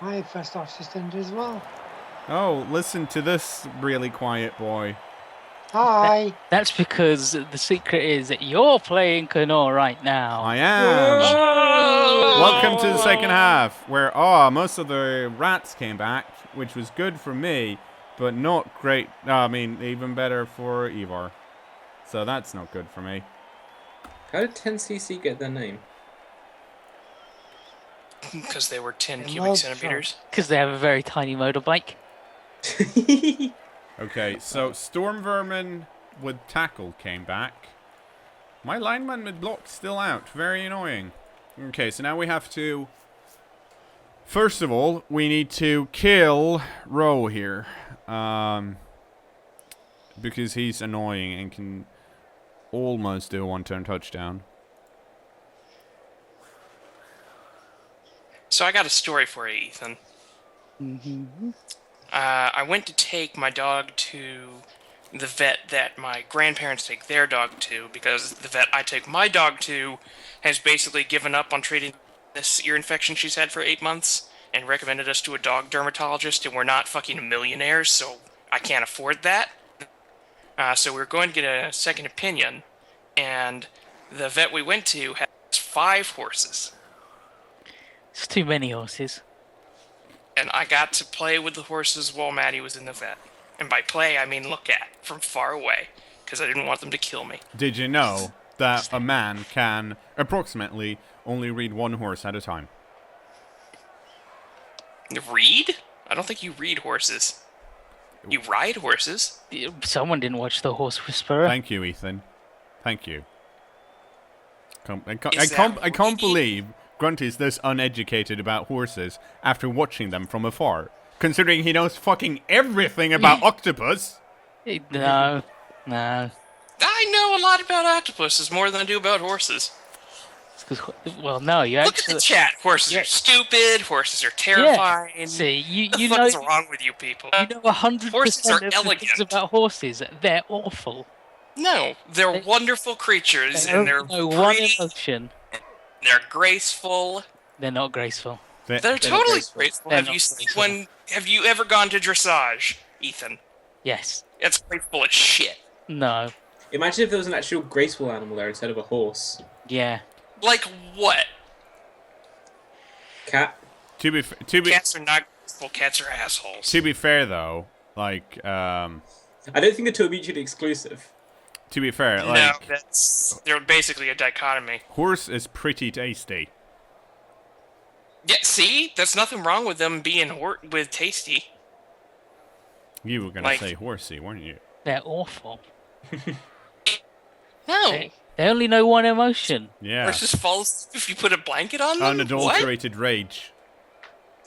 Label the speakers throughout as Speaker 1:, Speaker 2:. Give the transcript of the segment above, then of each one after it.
Speaker 1: Hi, first assistant as well.
Speaker 2: Oh, listen to this really quiet boy.
Speaker 1: Hi.
Speaker 3: That's because the secret is that you're playing cKnoor right now.
Speaker 2: I am. Welcome to the second
Speaker 4: Oh!
Speaker 2: half, where most of the rats came back, which was good for me, but not great. I mean, even better for Ivar. So that's not good for me.
Speaker 4: How did 10cc get their name?
Speaker 5: Because they were 10
Speaker 1: The
Speaker 5: cubic
Speaker 1: mob
Speaker 5: centimeters.
Speaker 3: Because they have a very tiny motorbike.
Speaker 2: Okay, so Storm Vermin with Tackle came back. My lineman with Block still out. Very annoying. Okay, so now we have to... First of all, we need to kill Roe here. Because he's annoying and can almost do a one-turn touchdown.
Speaker 5: So I got a story for you, Ethan. I went to take my dog to the vet that my grandparents take their dog to, because the vet I take my dog to has basically given up on treating this ear infection she's had for 8 months and recommended us to a dog dermatologist, and we're not fucking millionaires, so I can't afford that. So we're going to get a second opinion, and the vet we went to has 5 horses.
Speaker 3: It's too many horses.
Speaker 5: And I got to play with the horses while Maddie was in the vet. And by play, I mean look at, from far away, because I didn't want them to kill me.
Speaker 2: Did you know that a man can approximately only read one horse at a time?
Speaker 5: Read? I don't think you read horses. You ride horses.
Speaker 3: Someone didn't watch The Horse Whisperer.
Speaker 2: Thank you, Ethan. Thank you. I
Speaker 5: Is that
Speaker 2: can't
Speaker 5: reading?
Speaker 2: believe Grunt is this uneducated about horses after watching them from afar. Considering he knows fucking everything about octopus.
Speaker 3: No.
Speaker 5: I know a lot about octopuses, more than I do about horses.
Speaker 3: Well, no, you
Speaker 5: Look
Speaker 3: actually...
Speaker 5: at the chat. Horses
Speaker 3: Yeah.
Speaker 5: are stupid. Horses are terrifying.
Speaker 3: See,
Speaker 5: What the
Speaker 3: you
Speaker 5: fuck
Speaker 3: know...
Speaker 5: is wrong with you people?
Speaker 3: You know 100%
Speaker 5: Horses are
Speaker 3: of the things
Speaker 5: elegant.
Speaker 3: about horses. They're awful.
Speaker 5: No, they're wonderful creatures,
Speaker 3: They
Speaker 5: and
Speaker 3: only
Speaker 5: they're
Speaker 3: know one
Speaker 5: pretty.
Speaker 3: emotion.
Speaker 5: They're graceful.
Speaker 3: They're not graceful.
Speaker 5: They're
Speaker 4: not
Speaker 5: totally
Speaker 4: graceful.
Speaker 5: graceful.
Speaker 3: They're
Speaker 5: Have
Speaker 3: not
Speaker 5: you seen
Speaker 3: graceful.
Speaker 5: one? Have you ever gone to dressage, Ethan?
Speaker 3: Yes.
Speaker 5: It's graceful as shit.
Speaker 3: No.
Speaker 4: Imagine if there was an actual graceful animal there instead of a horse.
Speaker 3: Yeah.
Speaker 5: Like what?
Speaker 4: Cat?
Speaker 5: Cats are not graceful. Cats are assholes.
Speaker 2: To be fair, though, like,
Speaker 4: I don't think the two are mutually exclusive.
Speaker 2: to be fair,
Speaker 5: No,
Speaker 2: like,
Speaker 5: they're basically a dichotomy.
Speaker 2: horse is pretty tasty.
Speaker 5: Yeah, see, there's nothing wrong with them being with tasty.
Speaker 2: You were gonna
Speaker 5: Like-
Speaker 2: say horsey, weren't you?
Speaker 3: They're awful.
Speaker 5: No,
Speaker 3: They only know one emotion.
Speaker 2: Yeah.
Speaker 5: horses fall asleep if you put a blanket on them. What?
Speaker 2: Unadulterated rage.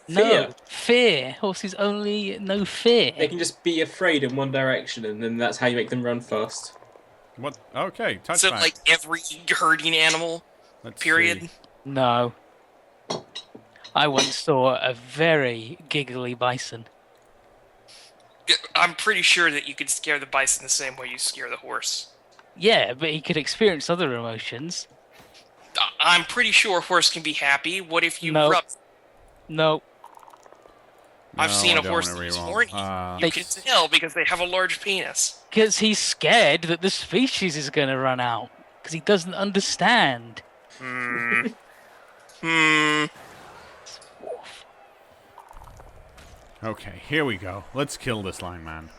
Speaker 3: No.
Speaker 4: Fear.
Speaker 3: Fear. Horses only know fear.
Speaker 4: They can just be afraid in one direction, and then that's how you make them run fast.
Speaker 2: What? Okay, touchback.
Speaker 5: So like every herding animal.
Speaker 2: Let's
Speaker 5: Period.
Speaker 2: see.
Speaker 3: No. I once saw a very giggly bison.
Speaker 5: I'm pretty sure that you could scare the bison the same way you scare the horse.
Speaker 3: Yeah, but he could experience other emotions.
Speaker 5: I'm pretty sure a horse can be happy. What if you
Speaker 3: No.
Speaker 5: rub?
Speaker 3: No.
Speaker 5: I've
Speaker 2: No,
Speaker 5: seen
Speaker 2: I
Speaker 5: a
Speaker 2: don't
Speaker 5: horse
Speaker 2: wanna
Speaker 5: that's
Speaker 2: reroll.
Speaker 5: horny. You can tell because they have a large penis.
Speaker 3: Because he's scared that the species is going to run out. Because he doesn't understand.
Speaker 5: Hmm.
Speaker 2: Okay, here we go. Let's kill this lineman.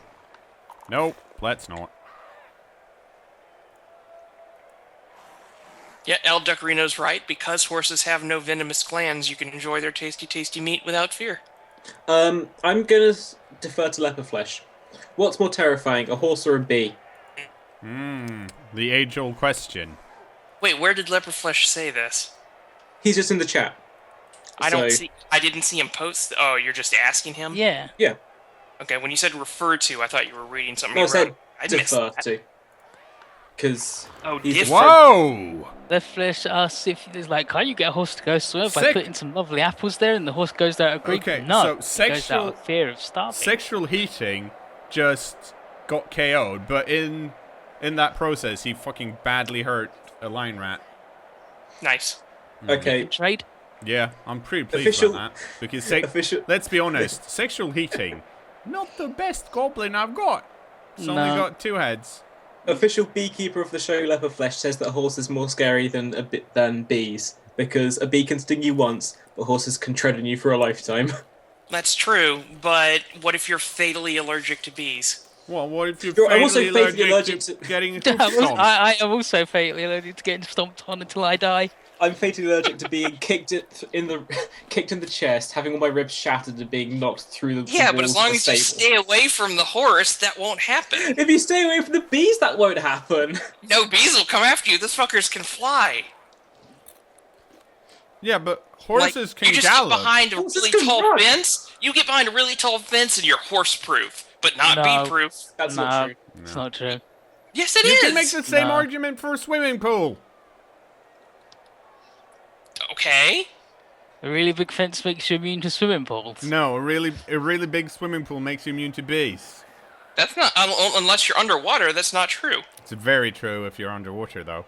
Speaker 2: Nope, let's not.
Speaker 5: Yeah, El Duckerino's right. Because horses have no venomous glands, you can enjoy their tasty, tasty meat without fear.
Speaker 4: I'm gonna defer to leopard flesh. What's more terrifying, a horse or a bee?
Speaker 2: The age-old question.
Speaker 5: Wait, where did Leopard Flesh say this?
Speaker 4: He's just in the chat.
Speaker 5: I don't
Speaker 4: So-
Speaker 5: see. I didn't see him post. Oh, you're just asking him.
Speaker 3: Yeah.
Speaker 4: Yeah.
Speaker 5: Okay, when you said refer to, I thought you were reading something.
Speaker 4: No, I
Speaker 5: you
Speaker 4: said
Speaker 5: wrote. I missed
Speaker 4: defer
Speaker 5: that.
Speaker 4: to. Because
Speaker 5: Oh,
Speaker 4: he's
Speaker 5: different.
Speaker 2: Whoa!
Speaker 3: The flesh asks if there's like, can't you get a horse to go swim by
Speaker 2: Sick.
Speaker 3: putting some lovely apples there and the horse goes out of grief?
Speaker 2: Okay,
Speaker 3: No,
Speaker 2: so
Speaker 3: it goes
Speaker 2: sexual-
Speaker 3: out of fear of starving.
Speaker 2: Sexual heating just got KO'd, but in that process, he fucking badly hurt a line rat.
Speaker 5: Nice.
Speaker 4: okay.
Speaker 3: Trade?
Speaker 2: Yeah, I'm pretty pleased
Speaker 4: Official-
Speaker 2: about that. Because,
Speaker 4: official-
Speaker 2: let's be honest, sexual heating, not the best goblin I've got. It's only
Speaker 3: No.
Speaker 2: got 2 heads.
Speaker 4: Official beekeeper of the show, Leatherflesh, says that a horse is more scary than bees because a bee can sting you once, but horses can tread on you for a lifetime.
Speaker 5: That's true, but what if you're fatally allergic to bees?
Speaker 2: Well, what if you're
Speaker 4: I'm also
Speaker 2: fatally
Speaker 4: fatally
Speaker 2: allergic
Speaker 4: allergic
Speaker 2: to
Speaker 4: to-
Speaker 2: getting a hoof
Speaker 3: I
Speaker 2: stomped?
Speaker 3: I am also fatally allergic to getting stomped on until I die.
Speaker 4: I'm fatally allergic to being kicked in the chest, having all my ribs shattered, and being knocked through the
Speaker 5: Yeah,
Speaker 4: walls
Speaker 5: but as
Speaker 4: of
Speaker 5: long
Speaker 4: the
Speaker 5: as you
Speaker 4: stable.
Speaker 5: stay away from the horse, that won't happen.
Speaker 4: If you stay away from the bees, that won't happen.
Speaker 5: No, bees will come after you. Those fuckers can fly.
Speaker 2: Yeah, but horses
Speaker 5: Like,
Speaker 2: can
Speaker 5: you just
Speaker 2: gallop.
Speaker 5: get behind a
Speaker 4: Horses
Speaker 5: really
Speaker 4: can
Speaker 5: tall
Speaker 4: run.
Speaker 5: fence. You get behind a really tall fence and you're horse-proof, but not
Speaker 3: No.
Speaker 5: bee-proof.
Speaker 4: That's
Speaker 3: No,
Speaker 4: not true.
Speaker 3: it's not true.
Speaker 5: Yes, it
Speaker 2: You
Speaker 5: is.
Speaker 2: can make the same
Speaker 3: No.
Speaker 2: argument for a swimming pool.
Speaker 5: Okay.
Speaker 3: A really big fence makes you immune to swimming pools.
Speaker 2: No, a really big swimming pool makes you immune to bees.
Speaker 5: That's not unless you're underwater. That's not true.
Speaker 2: It's very true if you're underwater, though.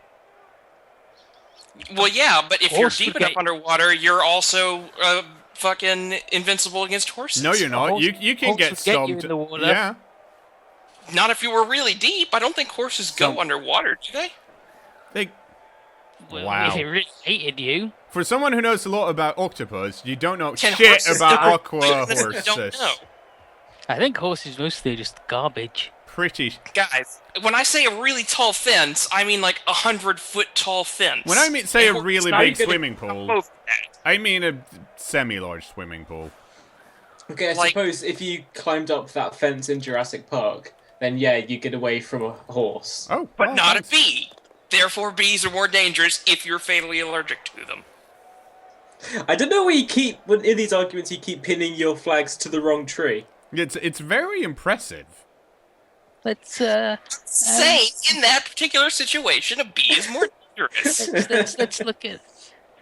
Speaker 5: Well, yeah, but if you're
Speaker 3: Horse
Speaker 5: deep
Speaker 3: would
Speaker 5: enough
Speaker 3: get-
Speaker 5: underwater, you're also fucking invincible against horses.
Speaker 2: No, you're not.
Speaker 3: horse-
Speaker 2: You can
Speaker 3: horse
Speaker 2: get
Speaker 3: would get you
Speaker 2: stomped.
Speaker 3: in the water.
Speaker 2: Yeah.
Speaker 5: Not if you were really deep. I don't think horses go
Speaker 2: Some-
Speaker 5: underwater, do they?
Speaker 2: They,
Speaker 3: Well,
Speaker 2: Wow.
Speaker 3: if it really hated you.
Speaker 2: for someone who knows a lot about octopus, you don't know
Speaker 5: Can
Speaker 2: shit
Speaker 5: horses
Speaker 2: about
Speaker 5: die?
Speaker 2: aqua
Speaker 5: I
Speaker 2: horses.
Speaker 5: don't know.
Speaker 3: I think horses mostly are just garbage.
Speaker 2: Pretty.
Speaker 5: Guys, when I say a really tall fence, I mean like 100-foot tall fence.
Speaker 2: When I say a
Speaker 5: And
Speaker 2: really
Speaker 4: not
Speaker 2: big
Speaker 4: gonna
Speaker 2: swimming pool,
Speaker 5: both that.
Speaker 2: I mean a semi-large swimming pool.
Speaker 4: Okay, I
Speaker 5: Like-
Speaker 4: suppose if you climbed up that fence in Jurassic Park, then yeah, you get away from a horse.
Speaker 2: Oh,
Speaker 5: But
Speaker 2: oh,
Speaker 5: not
Speaker 2: thanks.
Speaker 5: a bee. Therefore, bees are more dangerous if you're fatally allergic to them.
Speaker 4: I don't know why when in these arguments you keep pinning your flags to the wrong tree.
Speaker 2: It's very impressive.
Speaker 3: Let's
Speaker 5: Say, in that particular situation, a bee is more dangerous.
Speaker 3: let's look at.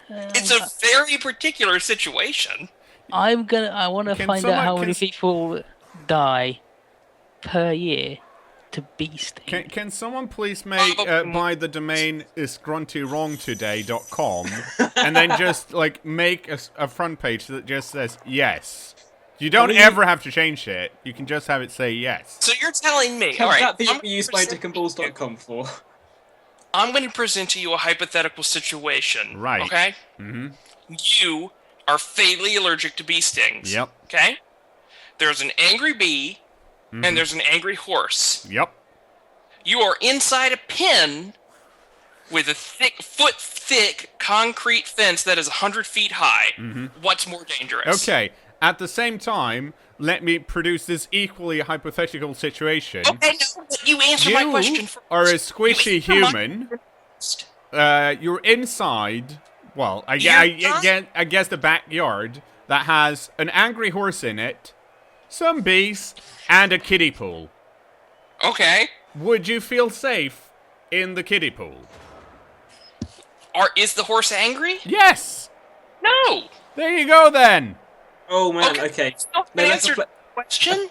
Speaker 5: It's a very particular situation.
Speaker 3: I want to
Speaker 2: Can
Speaker 3: find
Speaker 2: someone-
Speaker 3: out how
Speaker 2: can
Speaker 3: many
Speaker 2: s-
Speaker 3: people die per year to bee sting.
Speaker 2: Can someone please make buy the domain isgruntoday.com and then just like make a front page that just says yes. You don't
Speaker 4: mean-
Speaker 2: ever have to change it. You can just have it say yes.
Speaker 5: So you're telling me,
Speaker 4: Can
Speaker 5: all right,
Speaker 4: that be
Speaker 5: I'm
Speaker 4: what we use
Speaker 5: gonna
Speaker 4: mydickandballs.com for?
Speaker 5: I'm going to present to you a hypothetical situation.
Speaker 2: Right.
Speaker 5: Okay?
Speaker 2: Mm-hmm.
Speaker 5: You are fatally allergic to bee stings.
Speaker 2: Yep.
Speaker 5: Okay? There's an angry bee,
Speaker 2: Mm-hmm.
Speaker 5: and there's an angry horse.
Speaker 2: Yep.
Speaker 5: You are inside a pen with a foot-thick concrete fence that is 100 feet high. What's more dangerous?
Speaker 2: Mm-hmm. Okay. At the same time, let me produce this equally hypothetical situation.
Speaker 5: Okay, no, but you answer my question first.
Speaker 2: are a squishy
Speaker 5: You answer my
Speaker 2: human.
Speaker 5: first.
Speaker 2: You're inside. Well, I
Speaker 5: You're
Speaker 2: guess the backyard that has an angry horse in it, some bees, and a kiddie pool.
Speaker 5: Okay.
Speaker 2: Would you feel safe in the kiddie pool?
Speaker 5: Is the horse angry?
Speaker 2: Yes.
Speaker 5: No.
Speaker 2: There you go then.
Speaker 4: Oh man, okay.
Speaker 5: No,
Speaker 4: No,
Speaker 5: answer the question.
Speaker 1: You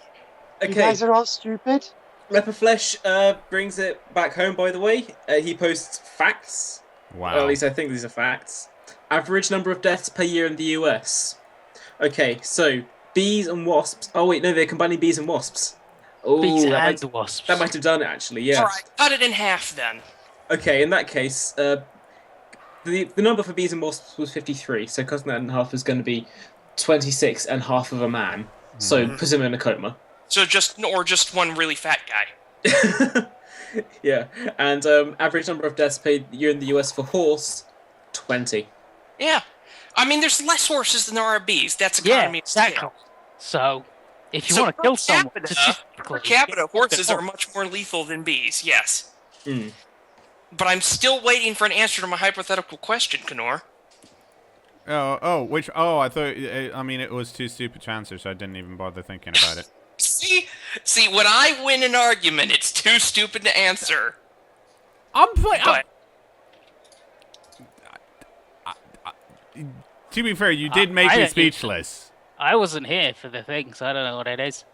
Speaker 4: Okay,
Speaker 1: guys are all stupid.
Speaker 4: Leatherflesh brings it back home, by the way. He posts facts.
Speaker 2: Wow.
Speaker 4: Well, at least I think these are facts. Average number of deaths per year in the US. Okay, so bees and wasps. Oh wait, no, they're combining bees and wasps. Oh,
Speaker 3: Bees
Speaker 4: that
Speaker 3: and wasps.
Speaker 4: might have done it actually. Yeah.
Speaker 5: All right, cut it in half then.
Speaker 4: Okay, in that case, the number for bees and wasps was 53. So cutting that in half is going to be 26 and half of a man. So put him in a coma.
Speaker 5: So just one really fat guy.
Speaker 4: Yeah, and average number of deaths per year in the US for horse, 20.
Speaker 5: Yeah. I mean, there's less horses than there are bees. That's
Speaker 3: Yeah,
Speaker 5: economy of scale.
Speaker 3: exactly. So, if you
Speaker 5: So
Speaker 3: want to kill
Speaker 5: per
Speaker 3: someone,
Speaker 5: capita,
Speaker 3: statistically,
Speaker 5: per capita, horses
Speaker 3: the
Speaker 5: are much more lethal than bees. Yes.
Speaker 4: Mm.
Speaker 5: But I'm still waiting for an answer to my hypothetical question, cKnoor.
Speaker 2: I thought, I mean, it was too stupid to answer, so I didn't even bother thinking about it.
Speaker 5: See, when I win an argument, it's too stupid to answer. But
Speaker 2: To be fair, you did make
Speaker 3: I
Speaker 2: me
Speaker 3: don't think-
Speaker 2: speechless.
Speaker 3: I wasn't here for the thing, so I don't know what it is.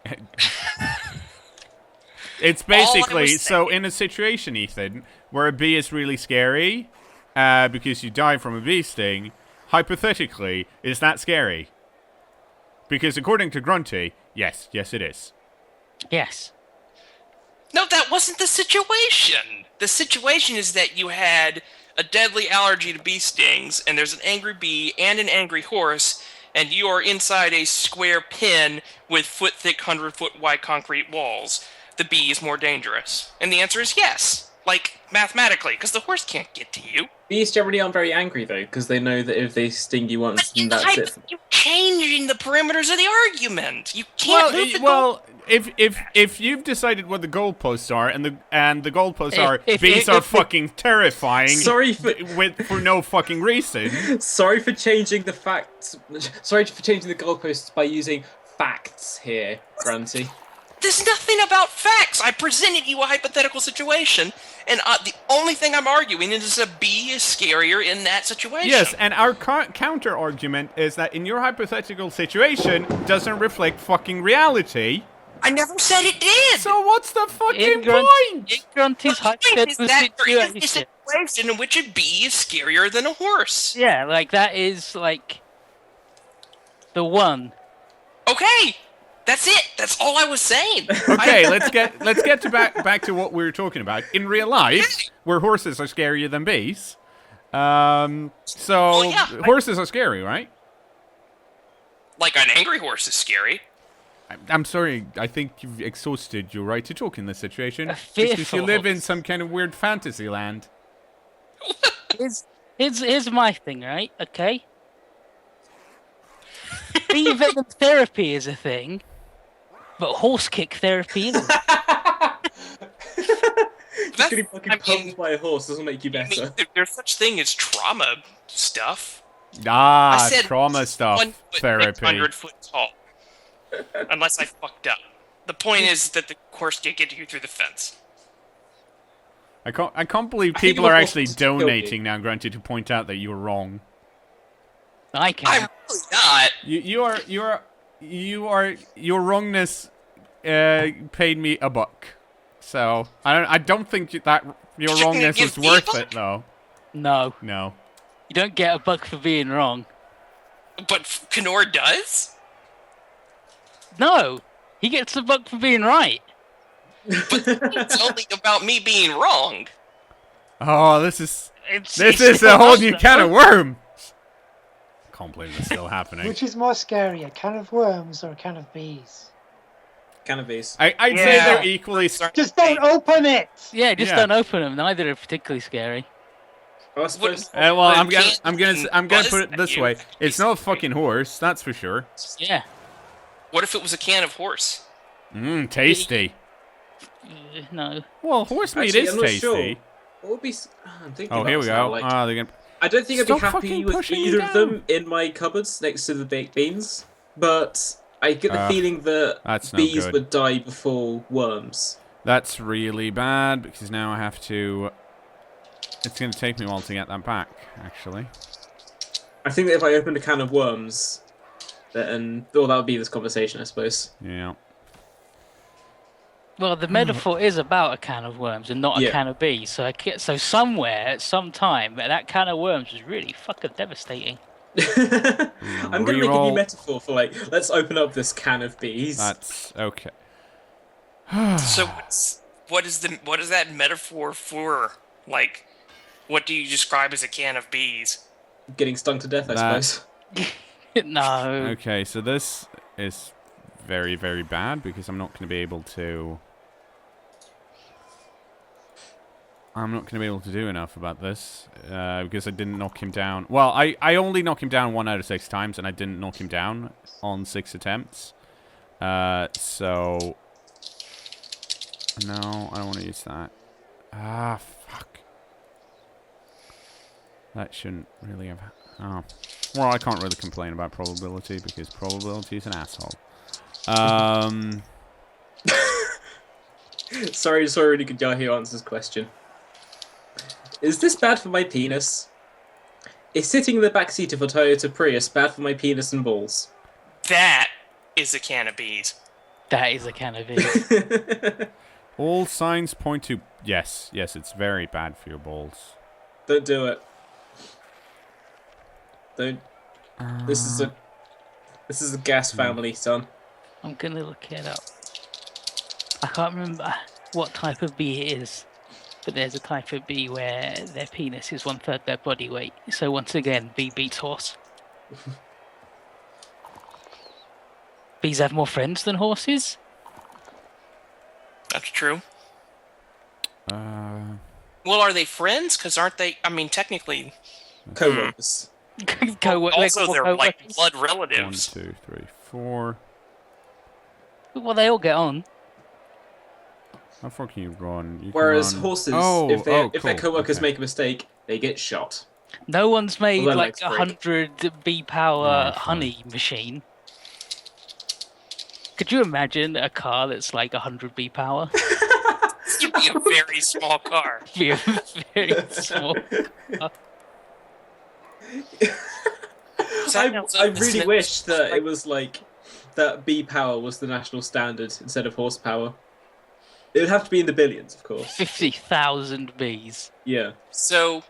Speaker 2: It's
Speaker 5: All I
Speaker 2: basically,
Speaker 5: was
Speaker 2: so in a situation, Ethan, where a bee is really scary, because you die from a bee sting, hypothetically, is that scary? Because according to Grunty, yes, it is.
Speaker 3: Yes.
Speaker 5: No, that wasn't the situation. The situation is that you had a deadly allergy to bee stings, and there's an angry bee and an angry horse, and you are inside a square pen with foot-thick, 100-foot-wide concrete walls. The bee is more dangerous. And the answer is yes. Like, mathematically, because the horse can't get to you.
Speaker 4: Bees generally aren't very angry, though, because they know that if they sting you once, then that's it.
Speaker 5: You're changing the parameters of the argument. You can't move the
Speaker 2: well, if you've decided what the goalposts are, and the goalposts are bees are fucking terrifying.
Speaker 4: Sorry for
Speaker 2: for no fucking reason.
Speaker 4: Sorry for changing the facts. Sorry for changing the goalposts by using facts here, Grunty.
Speaker 5: There's nothing about facts. I presented you a hypothetical situation, and the only thing I'm arguing is a bee is scarier in that situation.
Speaker 2: Yes, and our counter argument is that in your hypothetical situation doesn't reflect fucking reality.
Speaker 5: I never said it did.
Speaker 2: So what's the fucking point?
Speaker 3: In Grunty's
Speaker 5: The point is
Speaker 3: hypothetical
Speaker 5: that there is a
Speaker 3: situation.
Speaker 5: situation in which a bee is scarier than a horse.
Speaker 3: Yeah, like that is like the one.
Speaker 5: Okay, that's it. That's all I was saying.
Speaker 2: Okay, let's get to back to what we were talking about. In real life, where horses are scarier than bees, horses are scary, right?
Speaker 5: Like an angry horse is scary.
Speaker 2: I'm sorry, I think you've exhausted your right to talk in this situation.
Speaker 3: A
Speaker 2: Because
Speaker 3: fearful
Speaker 2: you live in
Speaker 3: horse.
Speaker 2: some kind of weird fantasy land.
Speaker 3: Here's my thing, right? Okay. Bee venom therapy is a thing, but horse kick therapy isn't.
Speaker 4: Just getting fucking pummeled by a horse doesn't make you
Speaker 5: I mean,
Speaker 4: better.
Speaker 5: there's such thing as trauma stuff.
Speaker 2: Ah,
Speaker 5: I said
Speaker 2: trauma stuff,
Speaker 5: 1 foot,
Speaker 2: therapy.
Speaker 5: 100 foot tall. Unless I fucked up. The point is that the horse can't get you through the fence.
Speaker 2: I can't believe
Speaker 4: I think
Speaker 2: people are
Speaker 4: the
Speaker 2: actually
Speaker 4: horse killed
Speaker 2: donating now, Grunty, to point out that you're wrong.
Speaker 3: I
Speaker 5: I'm
Speaker 3: can.
Speaker 5: really not.
Speaker 2: Your wrongness paid me $1. So I don't think that your
Speaker 5: You're gonna
Speaker 2: wrongness
Speaker 5: give
Speaker 2: is
Speaker 5: me
Speaker 2: worth
Speaker 5: $1?
Speaker 2: it though.
Speaker 3: No,
Speaker 2: No.
Speaker 3: you don't get $1 for being wrong.
Speaker 5: But cKnoor does?
Speaker 3: No, he gets $1 for being right.
Speaker 5: It's only about me being wrong.
Speaker 2: Oh, this is
Speaker 3: It's
Speaker 2: a
Speaker 3: still
Speaker 2: whole
Speaker 3: us,
Speaker 2: new
Speaker 3: though.
Speaker 2: can of worms. Can't believe it's still happening.
Speaker 1: Which is more scary, a can of worms or a can of bees?
Speaker 4: Cannabis.
Speaker 2: I'd say
Speaker 5: Yeah.
Speaker 2: they're equally.
Speaker 1: Just don't open it!
Speaker 3: Yeah, just
Speaker 2: Yeah.
Speaker 3: don't open them. Neither are particularly scary.
Speaker 4: I suppose.
Speaker 2: Well, I'm gonna
Speaker 5: Buzz
Speaker 2: put it
Speaker 5: at
Speaker 2: this
Speaker 5: you.
Speaker 2: way. It's not a fucking horse, that's for sure.
Speaker 3: Yeah.
Speaker 5: What if it was a can of horse?
Speaker 2: Tasty.
Speaker 3: No.
Speaker 2: Well, horse meat
Speaker 4: Actually,
Speaker 2: is
Speaker 4: I'm not
Speaker 2: tasty.
Speaker 4: sure. What would be? I'm thinking.
Speaker 2: Oh,
Speaker 4: about
Speaker 2: here we
Speaker 4: this now,
Speaker 2: go.
Speaker 4: like-
Speaker 2: Oh, they're gonna.
Speaker 4: I don't think I'd
Speaker 2: Stop
Speaker 4: be happy
Speaker 2: fucking
Speaker 4: with
Speaker 2: pushing me
Speaker 4: either of
Speaker 2: down.
Speaker 4: them in my cupboards next to the baked beans, but I get the feeling that
Speaker 2: that's no
Speaker 4: bees
Speaker 2: good.
Speaker 4: would die before worms.
Speaker 2: That's really bad because now I have to. It's gonna take me a while to get that back, actually.
Speaker 4: I think that if I opened a can of worms, then that would be this conversation, I suppose.
Speaker 2: Yeah.
Speaker 3: Well, the metaphor is about a can of worms and not a
Speaker 4: Yeah.
Speaker 3: can of bees. So somewhere, at some time, that can of worms was really fucking devastating.
Speaker 4: I'm gonna make a
Speaker 2: Reroll.
Speaker 4: new metaphor for let's open up this can of bees.
Speaker 2: That's okay.
Speaker 5: So what is that metaphor for? Like, what do you describe as a can of bees?
Speaker 4: Getting stung to death, I
Speaker 2: That-
Speaker 4: suppose.
Speaker 3: No.
Speaker 2: Okay, so this is very, very bad because I'm not going to be able to. I'm not going to be able to do enough about this because I didn't knock him down. Well, I only knock him down 1 out of 6 times, and I didn't knock him down on 6 attempts. So no, I don't want to use that. Ah, fuck. That shouldn't really have. Oh, well, I can't really complain about probability because probability is an asshole.
Speaker 4: Sorry, just saw a really good guy who answers this question. Is this bad for my penis? Is sitting in the backseat of a Toyota Prius bad for my penis and balls?
Speaker 5: That is a can of bees.
Speaker 3: That is a can of bees.
Speaker 2: All signs point to yes, it's very bad for your balls.
Speaker 4: Don't do it. Don't. This is a gas family, son.
Speaker 3: I'm gonna look it up. I can't remember what type of bee it is, but there's a type of bee where their penis is 1/3 their body weight. So once again, bee beats horse. Bees have more friends than horses.
Speaker 5: That's true.
Speaker 2: Uh,
Speaker 5: Well, are they friends? Because aren't they? I mean, technically.
Speaker 4: Co-workers.
Speaker 5: Also, they're like
Speaker 3: co-workers.
Speaker 5: blood
Speaker 2: 1,
Speaker 5: relatives.
Speaker 2: 2, 3, 4.
Speaker 3: Well, they all get on.
Speaker 2: How far can you run? You can
Speaker 4: Whereas
Speaker 2: run-
Speaker 4: horses,
Speaker 2: Oh,
Speaker 4: if their
Speaker 2: cool,
Speaker 4: co-workers
Speaker 2: okay.
Speaker 4: make a mistake, they get shot.
Speaker 3: No one's made
Speaker 4: Well,
Speaker 3: like
Speaker 4: that's
Speaker 3: a
Speaker 4: great.
Speaker 3: 100 bee power
Speaker 2: Alright, fine.
Speaker 3: honey machine. Could you imagine a car that's like 100 bee power?
Speaker 5: This would be a very small car.
Speaker 3: Be a very small.
Speaker 4: I really wish that it was like that bee power was the national standard instead of horsepower. It would have to be in the billions, of course.
Speaker 3: 50,000 bees.
Speaker 4: Yeah.
Speaker 5: So,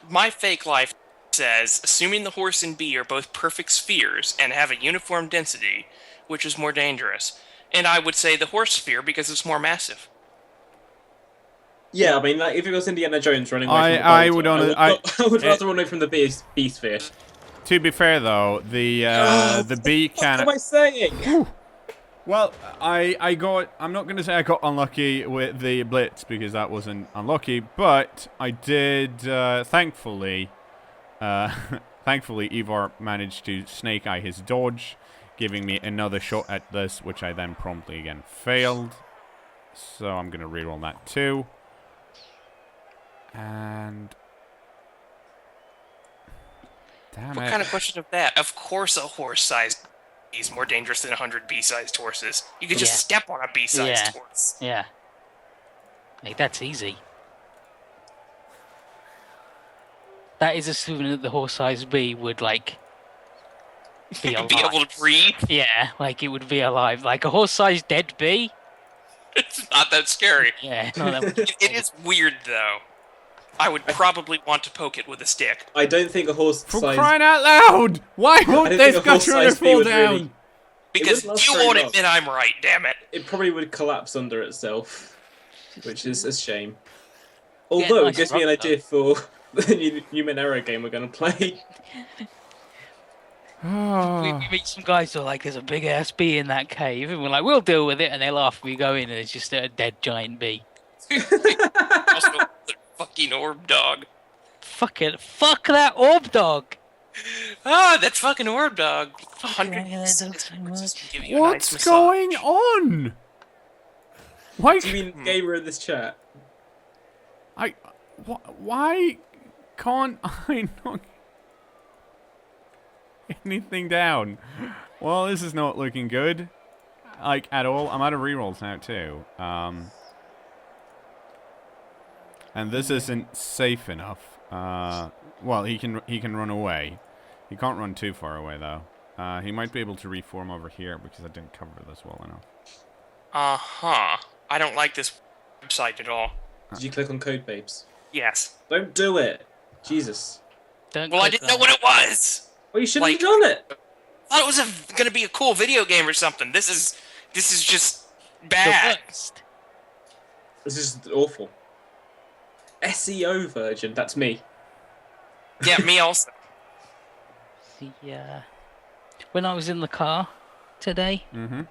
Speaker 5: my fake life says, assuming the horse and bee are both perfect spheres and have a uniform density, which is more dangerous? And I would say the horse sphere because it's more massive.
Speaker 4: Yeah, I mean, like, if it was Indiana Jones running away from the
Speaker 2: I
Speaker 4: boulder,
Speaker 2: would
Speaker 4: I would rather run away from the bee sphere.
Speaker 2: To be fair, though, the bee
Speaker 4: What am
Speaker 2: can.
Speaker 4: I saying?
Speaker 2: Well, I'm not going to say I got unlucky with the blitz because that wasn't unlucky, but I did, thankfully, Ivar managed to snake eye his dodge, giving me another shot at this, which I then promptly again failed. So I'm going to reroll that too. And damn
Speaker 5: What
Speaker 2: it.
Speaker 5: kind of question of that? Of course a horse-sized bee is more dangerous than 100 bee-sized horses. You could just
Speaker 3: Yeah.
Speaker 5: step on a bee-sized
Speaker 3: Yeah.
Speaker 5: horse.
Speaker 3: Yeah. Like, that's easy. That is assuming that the horse-sized bee would, like, be alive.
Speaker 5: Be able to breathe.
Speaker 3: Yeah, like it would be alive. Like a horse-sized dead bee?
Speaker 5: It's not that scary.
Speaker 3: Yeah, no, that would
Speaker 5: It is weird, though. I would probably want to poke it with a stick.
Speaker 4: I don't think a horse
Speaker 2: For
Speaker 4: size.
Speaker 2: crying out loud! Why won't
Speaker 4: don't
Speaker 2: this
Speaker 4: think a
Speaker 2: gutter
Speaker 4: horse-sized bee
Speaker 2: fall
Speaker 4: would
Speaker 2: down?
Speaker 4: really-
Speaker 5: Because
Speaker 4: wouldn't last
Speaker 5: you
Speaker 4: very
Speaker 5: won't
Speaker 4: long.
Speaker 5: admit I'm right, damn it.
Speaker 4: It probably would collapse under itself, which is a shame. Although
Speaker 3: nice
Speaker 4: it gives me an
Speaker 3: rock,
Speaker 4: idea for the new Monero game we're going to play.
Speaker 3: we meet some guys who are like, there's a big ass bee in that cave, and we're like, we'll deal with it, and they laugh. We go in, and it's just a dead giant bee.
Speaker 5: Also, the fucking orb dog.
Speaker 3: Fuck it, fuck that orb dog.
Speaker 5: Ah, that fucking orb dog.
Speaker 3: yeah,
Speaker 5: 100
Speaker 3: that dog so much.
Speaker 5: give you a nice
Speaker 2: What's
Speaker 5: massage.
Speaker 2: going on? Why?
Speaker 4: Do you mean gamer in this chat?
Speaker 2: Why can't I knock anything down? Well, this is not looking good, like at all. I'm out of rerolls now too. And this isn't safe enough. Well, he can run away. He can't run too far away though. He might be able to reform over here because I didn't cover this well enough.
Speaker 5: Uh-huh. I don't like this website at all.
Speaker 4: Did you click on code, babes?
Speaker 5: Yes.
Speaker 4: Don't do it. Jesus.
Speaker 3: Don't
Speaker 5: Well, I
Speaker 3: click
Speaker 5: didn't know
Speaker 3: that.
Speaker 5: what it was.
Speaker 4: Well, you shouldn't
Speaker 5: Like-
Speaker 4: have done it.
Speaker 5: I thought it was gonna be a cool video game or something. This is just
Speaker 3: The
Speaker 5: bad.
Speaker 3: worst.
Speaker 4: This is awful. SEO virgin, that's me.
Speaker 5: Yeah, me also.
Speaker 3: When I was in the car today,
Speaker 2: Mm-hmm.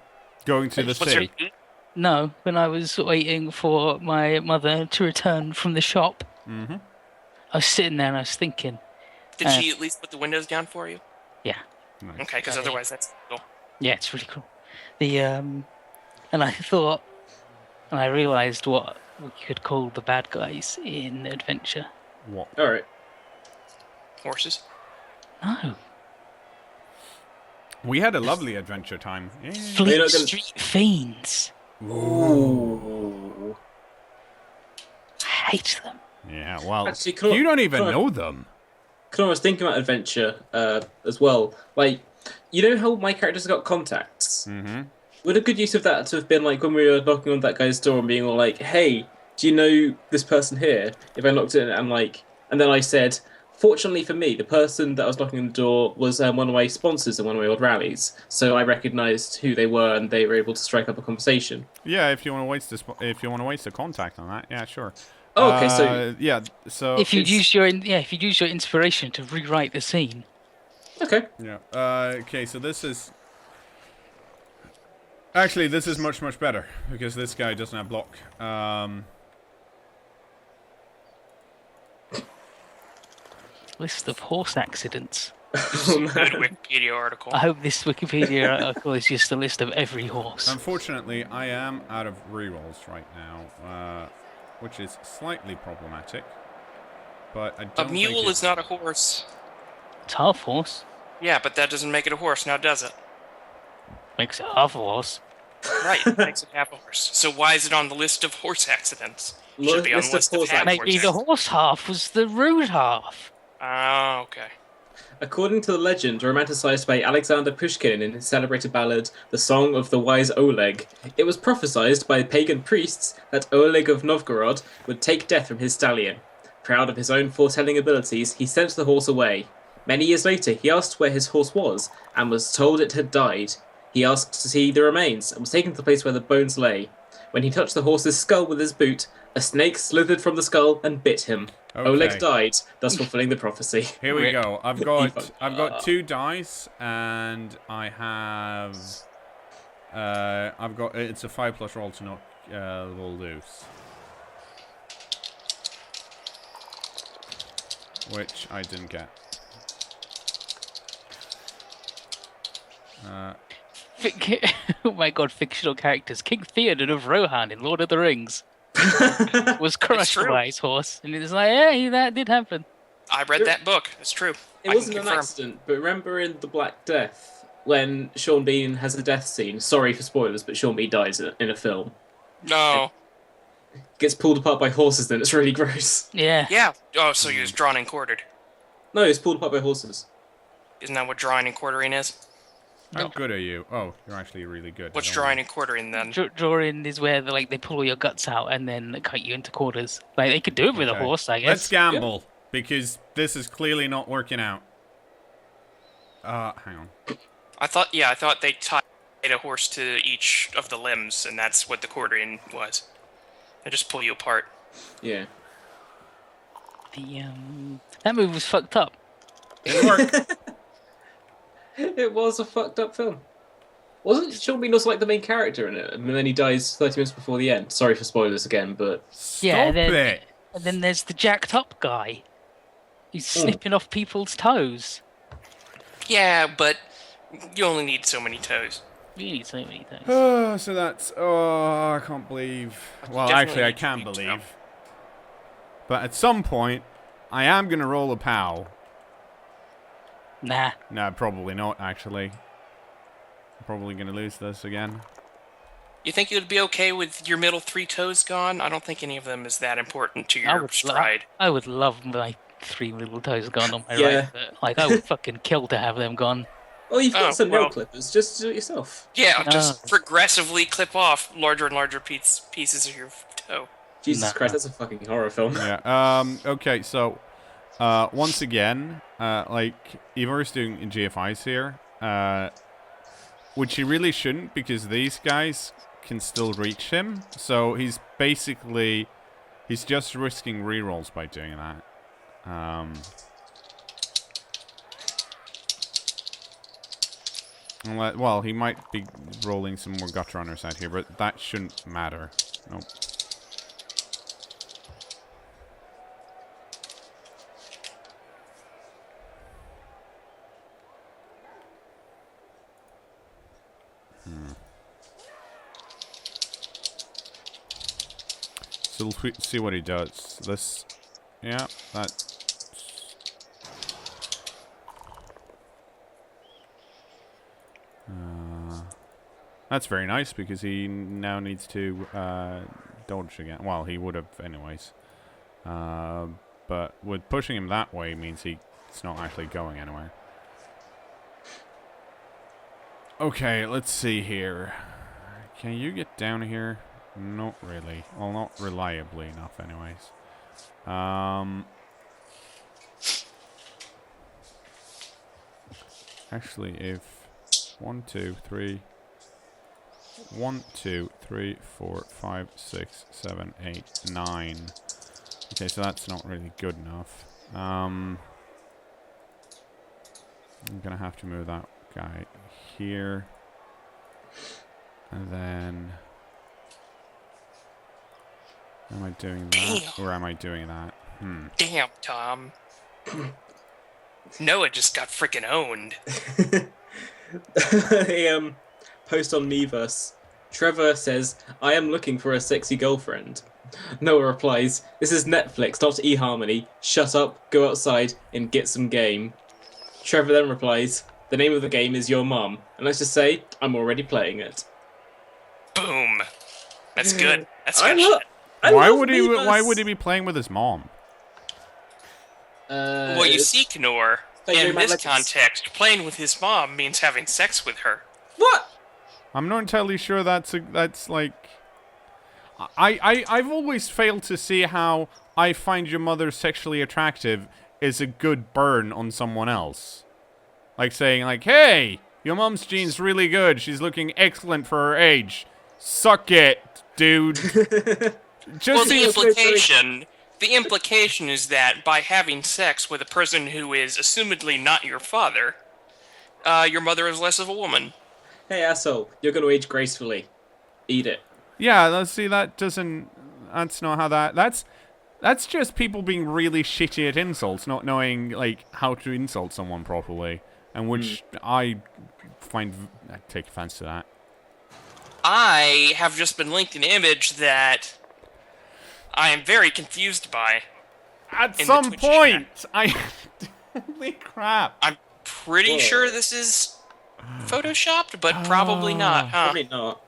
Speaker 2: Going to the
Speaker 5: What's your
Speaker 2: sea.
Speaker 3: no, when I was waiting for my mother to return from the shop,
Speaker 2: Mm-hmm.
Speaker 3: I was sitting there and I was thinking,
Speaker 5: Did she at least put the windows down for you?
Speaker 3: yeah,
Speaker 2: Nice.
Speaker 5: Okay, because otherwise that's cool.
Speaker 3: yeah, it's really cool. And I thought, and I realised what we could call the bad guys in adventure.
Speaker 2: What?
Speaker 4: Alright.
Speaker 5: Horses.
Speaker 3: No,
Speaker 2: We had a lovely adventure time. Yeah.
Speaker 3: Fleet
Speaker 4: They're not gonna-
Speaker 3: Street Fiends.
Speaker 4: Ooh.
Speaker 3: I hate them.
Speaker 2: Yeah, well,
Speaker 4: Actually, can I-
Speaker 2: you don't even
Speaker 4: can I-
Speaker 2: know them.
Speaker 4: I was thinking about adventure as well. Like, you know how my characters got contacts?
Speaker 2: Mm-hmm.
Speaker 4: Would a good use of that to have been like when we were knocking on that guy's door and being all like, "Hey, do you know this person here?" If I looked at it and like, and then I said, Fortunately for me, the person that I was knocking on the door was one of my sponsors in one of my old rallies, so I recognised who they were, and they were able to strike up a conversation.
Speaker 2: Yeah, if you want to waste if you want to waste a contact on that, yeah, sure.
Speaker 4: Oh, okay, so
Speaker 2: Yeah, so
Speaker 3: If you use your if you use your inspiration to rewrite the scene.
Speaker 4: okay.
Speaker 2: yeah. Okay, so this is actually this is much better because this guy doesn't have block.
Speaker 3: List of horse accidents.
Speaker 4: Oh,
Speaker 5: Good
Speaker 4: man.
Speaker 5: Wikipedia article.
Speaker 3: I hope this Wikipedia article is just a list of every horse.
Speaker 2: Unfortunately, I am out of rerolls right now, which is slightly problematic. But I
Speaker 5: A
Speaker 2: don't
Speaker 5: mule
Speaker 2: think
Speaker 5: is not a horse.
Speaker 3: It's half horse.
Speaker 5: Yeah, but that doesn't make it a horse, now does it?
Speaker 3: Makes it half horse.
Speaker 5: Right, it makes it half a horse. So why is it on the list of horse accidents? Should be on
Speaker 4: List
Speaker 5: the
Speaker 4: of
Speaker 5: list of
Speaker 4: horse
Speaker 5: half horse
Speaker 3: Maybe the
Speaker 5: accidents.
Speaker 3: horse half was the rude half.
Speaker 5: Oh, okay.
Speaker 4: According to the legend, romanticized by Alexander Pushkin in his celebrated ballad "The Song of the Wise Oleg," it was prophesied by pagan priests that Oleg of Novgorod would take death from his stallion. Proud of his own foretelling abilities, he sent the horse away. Many years later, he asked where his horse was, and was told it had died. He asked to see the remains, and was taken to the place where the bones lay. When he touched the horse's skull with his boot, a snake slithered from the skull and bit him.
Speaker 2: Okay.
Speaker 4: Oleg died, thus fulfilling the prophecy.
Speaker 2: Here we go. I've got
Speaker 4: fucked
Speaker 2: 2 dice, and I have I've got it's a 5+ roll to knock roll loose, which I didn't get.
Speaker 3: Oh my god, fictional characters. King Theoden of Rohan in Lord of the Rings was crushed
Speaker 5: true.
Speaker 3: by his horse. And it's like, yeah, that did happen.
Speaker 5: I read that book. It's true.
Speaker 4: It
Speaker 5: I
Speaker 4: wasn't
Speaker 5: can
Speaker 4: an
Speaker 5: confirm.
Speaker 4: accident, but remember in The Black Death, when Sean Bean has a death scene, sorry for spoilers, but Sean Bean dies in a film,
Speaker 5: No.
Speaker 4: gets pulled apart by horses, then it's really gross.
Speaker 3: Yeah.
Speaker 5: Yeah. Oh, so he was drawn and quartered.
Speaker 4: No, he's pulled apart by horses.
Speaker 5: Isn't that what drawing and quartering is?
Speaker 2: How good are you? Oh, you're actually really good.
Speaker 5: What's
Speaker 2: I don't
Speaker 5: drawing
Speaker 2: know.
Speaker 5: and quartering then?
Speaker 3: Drawing is where they pull all your guts out and then cut you into quarters. Like they could do it with a
Speaker 2: Okay.
Speaker 3: horse, I
Speaker 2: Let's
Speaker 3: guess.
Speaker 2: gamble because this is clearly not working out. Hang on.
Speaker 5: I thought they tied a horse to each of the limbs, and that's what the quartering was. They just pull you apart.
Speaker 4: Yeah.
Speaker 3: That move was fucked up.
Speaker 2: Didn't work.
Speaker 4: It was a fucked up film. Wasn't Sean Bean also like the main character in it? And then he dies 30 minutes before the end. Sorry for spoilers again, but...
Speaker 3: Yeah,
Speaker 2: Stop it.
Speaker 3: And then there's the jacked up guy. He's snipping off people's toes.
Speaker 5: Yeah, but you only need so many toes.
Speaker 3: You need so many toes.
Speaker 2: Oh, so that's... Oh, I can't believe... Well,
Speaker 5: Definitely
Speaker 2: actually, I
Speaker 5: need to
Speaker 2: can
Speaker 5: be
Speaker 2: believe.
Speaker 5: toe.
Speaker 2: But at some point, I am going to roll a POW.
Speaker 3: Nah.
Speaker 2: No, probably not, actually. I'm probably going to lose this again.
Speaker 5: You think you'd be okay with your middle 3 toes gone? I don't think any of them is that important to
Speaker 3: I
Speaker 5: your
Speaker 3: would,
Speaker 5: stride.
Speaker 3: I would love my 3 little toes gone on my
Speaker 4: Yeah.
Speaker 3: right foot. Like, I would fucking kill to have them gone.
Speaker 4: Oh, you've got
Speaker 5: Oh,
Speaker 4: some nail
Speaker 5: well.
Speaker 4: clippers. Just do it yourself.
Speaker 5: Yeah,
Speaker 3: No.
Speaker 5: just progressively clip off larger and larger pieces of your toe.
Speaker 4: Jesus
Speaker 3: Nah.
Speaker 4: Christ, that's a fucking horror film.
Speaker 2: Yeah. Okay, so... once again, Ivor's doing GFIs here, which he really shouldn't because these guys can still reach him. So he's just risking rerolls by doing that. Well, he might be rolling some more gut runners out here, but that shouldn't matter. Nope. So we'll see what he does. This, yeah, that. That's very nice because he now needs to dodge again. Well, he would have anyways. But with pushing him that way means it's not actually going anywhere. Okay, let's see here. Can you get down here? Not really. Well, not reliably enough anyways. Actually, if 1, 2, 3, 1, 2, 3, 4, 5, 6, 7, 8, 9. Okay, so that's not really good enough. I'm gonna have to move that guy here. And then... Am I doing that?
Speaker 5: Damn.
Speaker 2: Or am I doing that?
Speaker 5: Damn, Tom. Noah just got freaking owned.
Speaker 4: A post on Miiverse. Trevor says, I am looking for a sexy girlfriend. Noah replies, this is Netflix, not eHarmony. Shut up, go outside, and get some game. Trevor then replies, the name of the game is Your Mum. And let's just say, I'm already playing it.
Speaker 5: Boom. That's good. That's
Speaker 4: I
Speaker 5: good
Speaker 4: love,
Speaker 5: shit.
Speaker 4: I
Speaker 2: Why
Speaker 4: love
Speaker 2: would he?
Speaker 4: Miiverse.
Speaker 2: Why would he be playing with his mom?
Speaker 5: Well, you see, cKnoor,
Speaker 4: Like,
Speaker 5: in
Speaker 4: my
Speaker 5: this
Speaker 4: legends.
Speaker 5: context, playing with his mom means having sex with her.
Speaker 4: What?
Speaker 2: I'm not entirely sure that's like. I've always failed to see how I find your mother sexually attractive is a good burn on someone else. Like saying like, hey, your mom's gene's really good. She's looking excellent for her age. Suck it, dude. Just
Speaker 5: Well,
Speaker 2: seems
Speaker 5: the implication is that by having sex with a person who is assumedly not your father, your mother is less of a woman.
Speaker 4: Hey, asshole, you're going to age gracefully. Eat it.
Speaker 2: yeah. Let's see. That doesn't. That's not how that. That's just people being really shitty at insults, not knowing like how to insult someone properly, and which I take offense to that.
Speaker 5: I have just been linked an image that I am very confused by.
Speaker 2: At
Speaker 5: In the
Speaker 2: some
Speaker 5: Twitch
Speaker 2: point, holy crap.
Speaker 5: I'm pretty
Speaker 4: Whoa.
Speaker 5: sure this is photoshopped, but probably not, huh?
Speaker 4: Probably not.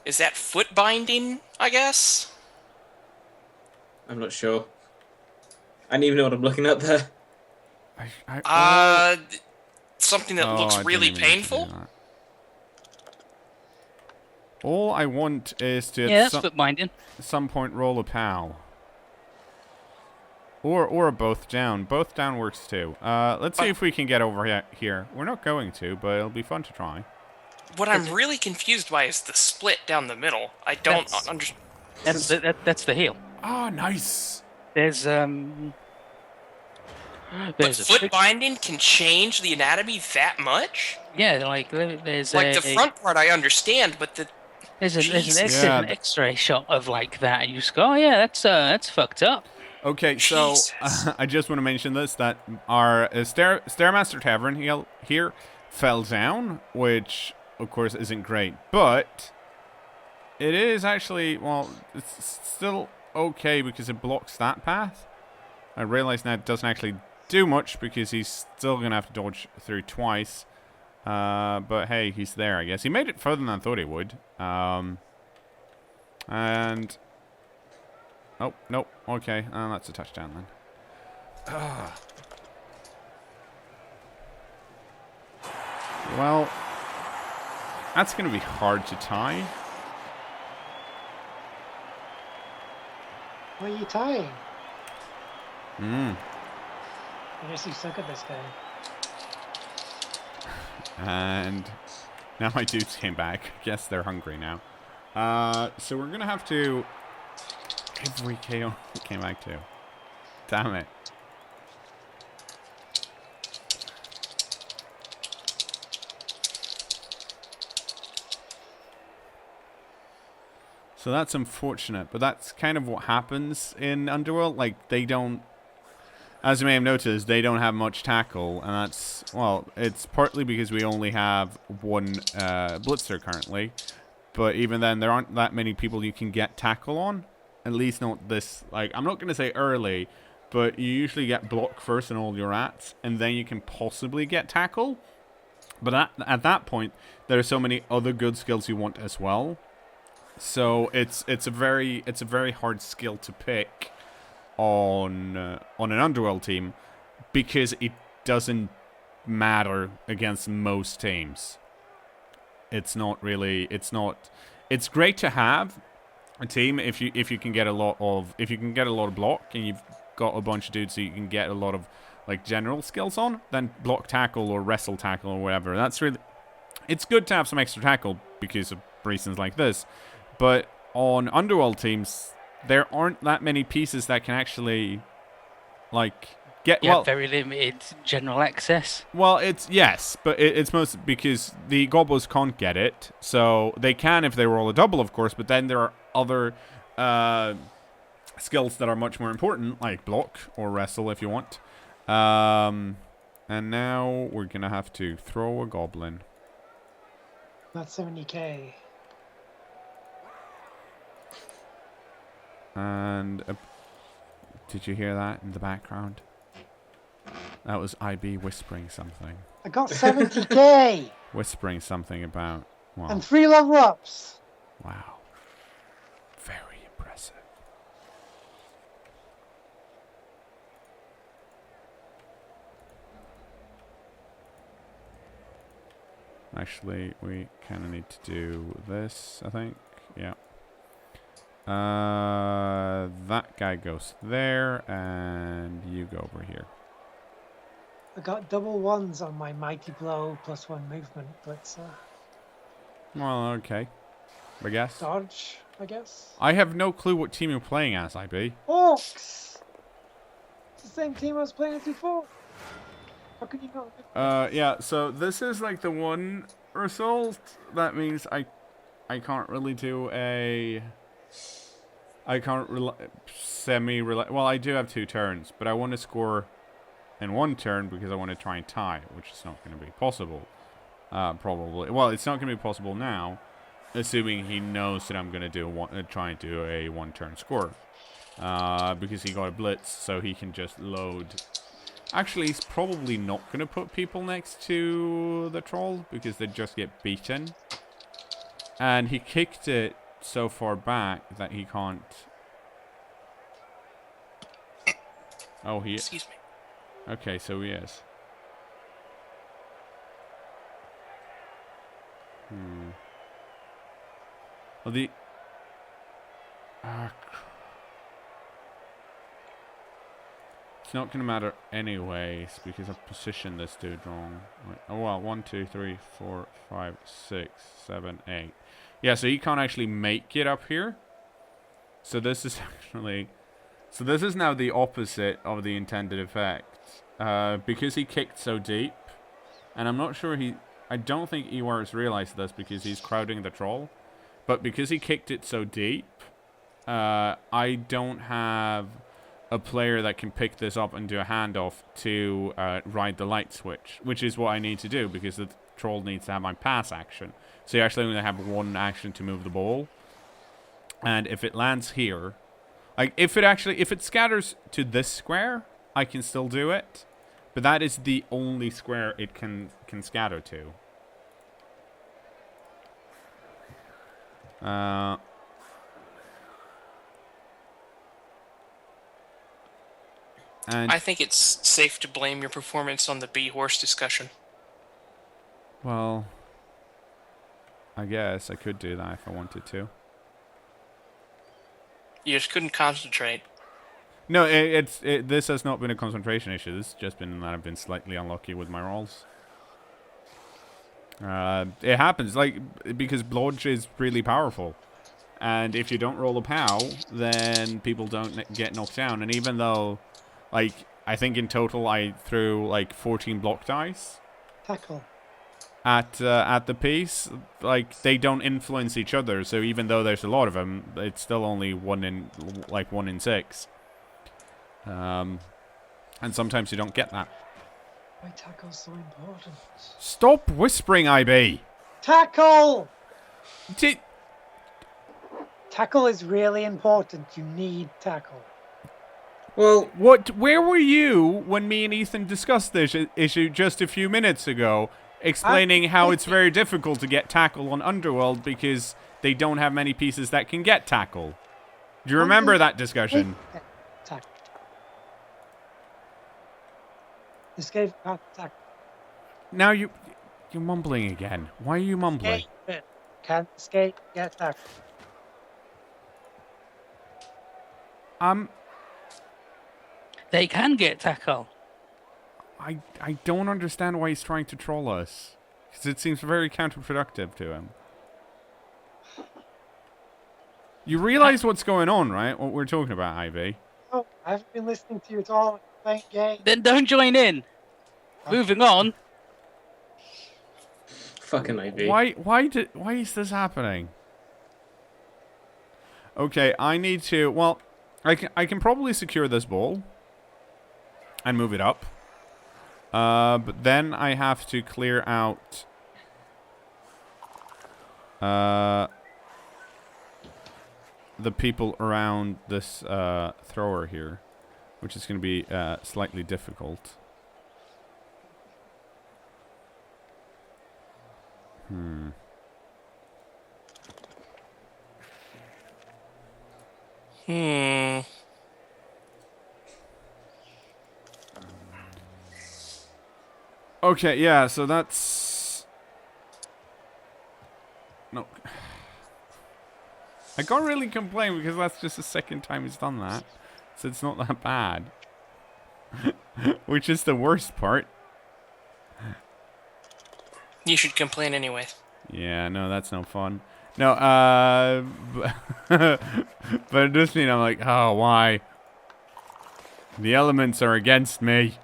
Speaker 5: Is that foot binding, I guess?
Speaker 4: I'm not sure. I don't even know what I'm looking at there.
Speaker 5: Something that
Speaker 2: Oh, I
Speaker 5: looks
Speaker 2: didn't
Speaker 5: really
Speaker 2: even need to do
Speaker 5: painful?
Speaker 2: that. All I want is to
Speaker 3: Yeah, that's foot binding.
Speaker 2: at some point roll a pal. Or a both down. Both down works too. Let's see if we can get over here. We're not going to, but it'll be fun to try.
Speaker 5: What I'm really confused by is the split down the middle. I don't understand.
Speaker 3: That's the heel.
Speaker 2: Oh, nice.
Speaker 3: There's
Speaker 5: But
Speaker 3: a
Speaker 5: foot
Speaker 3: trick-
Speaker 5: binding can change the anatomy that much?
Speaker 3: Yeah, like there's
Speaker 5: Like, the front part I understand, but
Speaker 3: there's an
Speaker 5: Jesus.
Speaker 2: Yeah,
Speaker 3: X-ray shot of like that, and you just go, oh yeah, that's fucked up.
Speaker 2: Okay, so
Speaker 5: Jesus.
Speaker 2: I just want to mention this, that our Stairmaster Tavern here fell down, which of course isn't great, but it is actually, well, it's still okay because it blocks that path. I realize now it doesn't actually do much because he's still going to have to dodge through twice. But hey, he's there, I guess. He made it further than I thought he would. And... Oh, nope. Okay, that's a touchdown then. Well, that's going to be hard to tie.
Speaker 1: What are you tying?
Speaker 2: Mm.
Speaker 1: I guess you suck at this game.
Speaker 2: And now my dudes came back. Guess they're hungry now. So we're going to have to... Every KO came back too. Damn it. So that's unfortunate, but that's kind of what happens in Underworld. Like, they don't, as you may have noticed, they don't have much tackle, and that's, well, it's partly because we only have one Blitzer currently, but even then, there aren't that many people you can get tackle on. At least not this, like, I'm not going to say early, but you usually get block first in all your rats, and then you can possibly get tackle. But at that point, there are so many other good skills you want as well. So it's a very hard skill to pick on an Underworld team because it doesn't matter against most teams. It's great to have a team if you can get a lot of block and you've got a bunch of dudes so you can get a lot of like general skills on, then block tackle or wrestle tackle or whatever. That's really, it's good to have some extra tackle because of reasons like this. But on Underworld teams, there aren't that many pieces that can actually, like, get
Speaker 3: You have very limited general access.
Speaker 2: Well, yes, but it's mostly because the Gobos can't get it, so they can if they roll a double, of course. But then there are other skills that are much more important, like block or wrestle if you want. And now we're gonna have to throw a goblin.
Speaker 1: Not 70k.
Speaker 2: And did you hear that in the background? That was IB whispering something.
Speaker 1: I got 70k!
Speaker 2: Whispering something about... Well,
Speaker 1: And 3 level ups!
Speaker 2: wow. Very impressive. Actually, we kind of need to do this, I think. Yeah. That guy goes there, and you go over here.
Speaker 1: I got double ones on my mighty blow plus 1 movement, but
Speaker 2: Well, okay. I guess.
Speaker 1: dodge, I guess.
Speaker 2: I have no clue what team you're playing as, IB.
Speaker 1: Orcs! It's the same team I was playing as before. How can you not?
Speaker 2: Yeah, so this is like the one result. That means I can't really do a... I can't well, I do have 2 turns, but I want to score in 1 turn because I want to try and tie, which is not going to be possible. Probably. Well, it's not going to be possible now, assuming he knows that I'm going to try and do a 1-turn score. Because he got a blitz, so he can just load. Actually, he's probably not going to put people next to the troll because they just get beaten. And he kicked it so far back that he can't. Oh, he.
Speaker 5: Excuse me.
Speaker 2: Okay, so he is. Well, the. It's not gonna matter anyways because I've positioned this dude wrong. Right. Oh well, 1, 2, 3, 4, 5, 6, 7, 8. Yeah, so he can't actually make it up here. So this is actually... So this is now the opposite of the intended effect. Because he kicked so deep, and I'm not sure I don't think Ewar has realized this because he's crowding the troll. But because he kicked it so deep, I don't have a player that can pick this up and do a handoff to ride the light switch, which is what I need to do because the troll needs to have my pass action. So you actually only have 1 action to move the ball. And if it lands here, like if it scatters to this square, I can still do it. But that is the only square it can scatter to. And
Speaker 5: I think it's safe to blame your performance on the bee horse discussion.
Speaker 2: well, I guess I could do that if I wanted to.
Speaker 5: You just couldn't concentrate.
Speaker 2: No, this has not been a concentration issue. This has just been that I've been slightly unlucky with my rolls. It happens, like, because Blodge is really powerful. And if you don't roll a POW, then people don't get knocked down. And even though, like, I think in total I threw, like, 14 block dice.
Speaker 1: Tackle.
Speaker 2: At the piece, like, they don't influence each other. So even though there's a lot of them, it's still only 1 in 6. And sometimes you don't get that.
Speaker 1: Why tackle's so important?
Speaker 2: Stop whispering, IB!
Speaker 1: Tackle! Tackle is really important. You need tackle.
Speaker 4: Well,
Speaker 2: Where were you when me and Ethan discussed this issue just a few minutes ago, explaining how it's very difficult to get tackle on Underworld because they don't have many pieces that can get tackle? Do you remember that discussion?
Speaker 1: Tackle. Escape tackle.
Speaker 2: Now you're mumbling again. Why are you mumbling?
Speaker 1: Can't escape, get tackle.
Speaker 3: They can get tackle.
Speaker 2: I don't understand why he's trying to troll us. Because it seems very counterproductive to him. You realize what's going on, right? What we're talking about, Ivy.
Speaker 1: Oh, I haven't been listening to you at all. Playing games.
Speaker 3: Then don't join in.
Speaker 1: Okay.
Speaker 3: Moving on.
Speaker 4: Fucking IV.
Speaker 2: Why is this happening? Okay, I need to... Well, I can probably secure this ball. And move it up. But then I have to clear out... the people around this thrower here, which is going to be slightly difficult. Okay, yeah, so that's... No. I can't really complain because that's just the second time he's done that. So it's not that bad. Which is the worst part.
Speaker 5: You should complain anyway.
Speaker 2: Yeah, no, that's no fun. No, but it does mean I'm like, oh, why? The elements are against me.